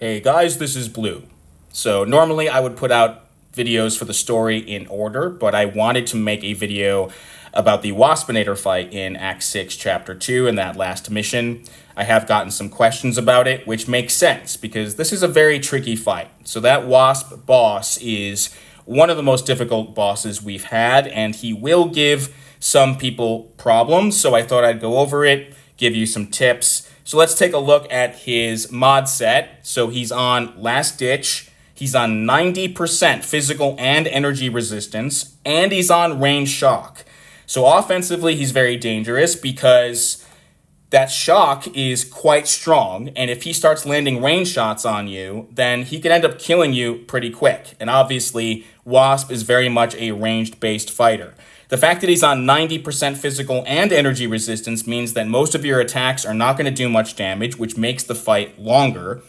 Hey guys, this is Blue. So normally I would put out videos for the story in order, but I wanted to make a video about the Waspinator fight in Act 6, Chapter 2 in that last mission. I have gotten some questions about it, which makes sense because this is a very tricky fight. So that Wasp boss is one of the most difficult bosses we've had, and he will give some people problems, so I thought I'd go over it, give you some tips. So let's take a look at his mod set. So he's on Last Ditch, he's on 90% physical and energy resistance, and he's on range shock. So offensively, he's very dangerous because that shock is quite strong, and if he starts landing range shots on you, then he can end up killing you pretty quick. And obviously, Wasp is very much a ranged-based fighter. The fact that he's on 90% physical and energy resistance means that most of your attacks are not going to do much damage, which makes the fight longer.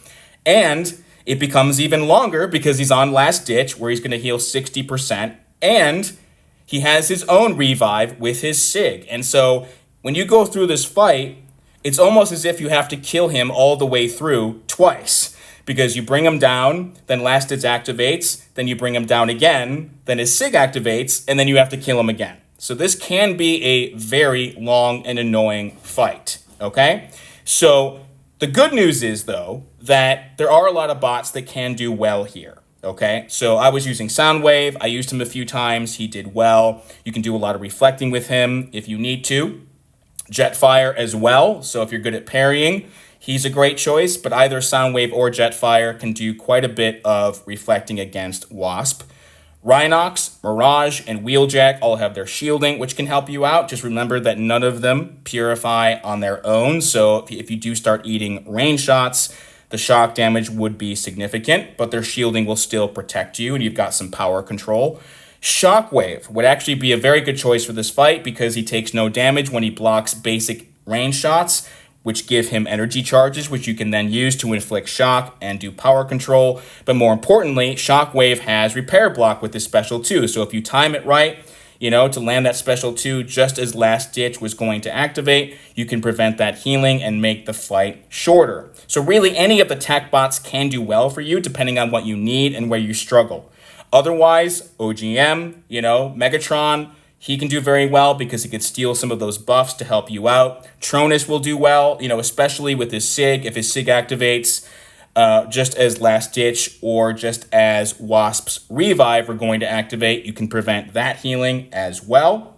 And it becomes even longer because he's on Last Ditch, where he's going to heal 60%, and he has his own revive with his Sig. And so when you go through this fight, it's almost as if you have to kill him all the way through twice. Because you bring him down, then Last Ditch activates, then you bring him down again, then his Sig activates, and then you have to kill him again. So this can be a very long and annoying fight, okay? So the good news is, though, that there are a lot of bots that can do well here, okay? So I was using Soundwave. I used him a few times. He did well. You can do a lot of reflecting with him if you need to. Jetfire as well, so if you're good at parrying, he's a great choice, but either Soundwave or Jetfire can do quite a bit of reflecting against Wasp. Rhinox, Mirage, and Wheeljack all have their shielding, which can help you out. Just remember that none of them purify on their own, so if you do start eating range shots, the shock damage would be significant, but their shielding will still protect you, and you've got some power control. Shockwave would actually be a very good choice for this fight because he takes no damage when he blocks basic range shots, which give him energy charges, which you can then use to inflict shock and do power control. But more importantly, Shockwave has repair block with this special too. So if you time it right, to land that special 2 just as Last Ditch was going to activate, you can prevent that healing and make the fight shorter. So really any of the tech bots can do well for you depending on what you need and where you struggle. Otherwise, OGM, Megatron, he can do very well because he could steal some of those buffs to help you out. Tronus will do well, especially with his Sig. If his Sig activates just as Last Ditch or just as Wasp's Revive are going to activate, you can prevent that healing as well.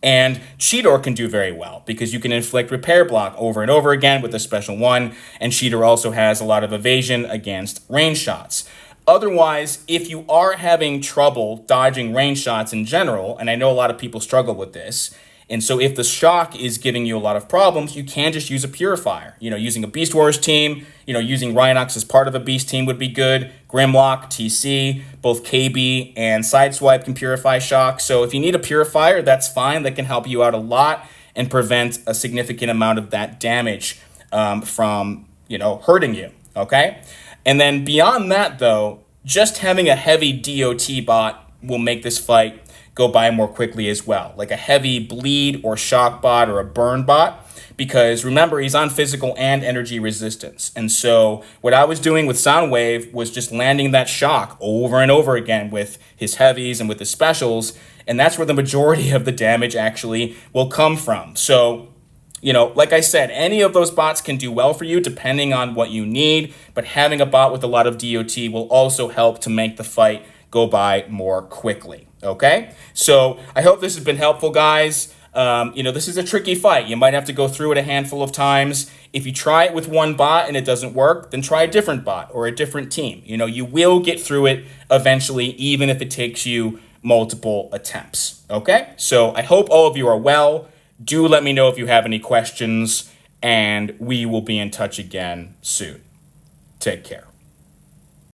And Cheetor can do very well because you can inflict repair block over and over again with a special 1. And Cheetor also has a lot of evasion against range shots. Otherwise, if you are having trouble dodging range shots in general, and I know a lot of people struggle with this, and so if the shock is giving you a lot of problems, you can just use a purifier. Using a Beast Wars team, using Rhinox as part of a Beast team would be good. Grimlock, TC, both KB and Sideswipe can purify shock. So if you need a purifier, that's fine. That can help you out a lot and prevent a significant amount of that damage from, hurting you, okay? And then beyond that, though, just having a heavy DOT bot will make this fight go by more quickly as well, like a heavy bleed or shock bot or a burn bot, because remember, he's on physical and energy resistance. And so what I was doing with Soundwave was just landing that shock over and over again with his heavies and with his specials, and that's where the majority of the damage actually will come from. So like I said, any of those bots can do well for you depending on what you need, but having a bot with a lot of DOT will also help to make the fight go by more quickly, okay? So I hope this has been helpful, guys. This is a tricky fight. You might have to go through it a handful of times. If you try it with one bot and it doesn't work, then try a different bot or a different team. You will get through it eventually, even if it takes you multiple attempts, okay? So I hope all of you are well. Do let me know if you have any questions, and we will be in touch again soon. Take care.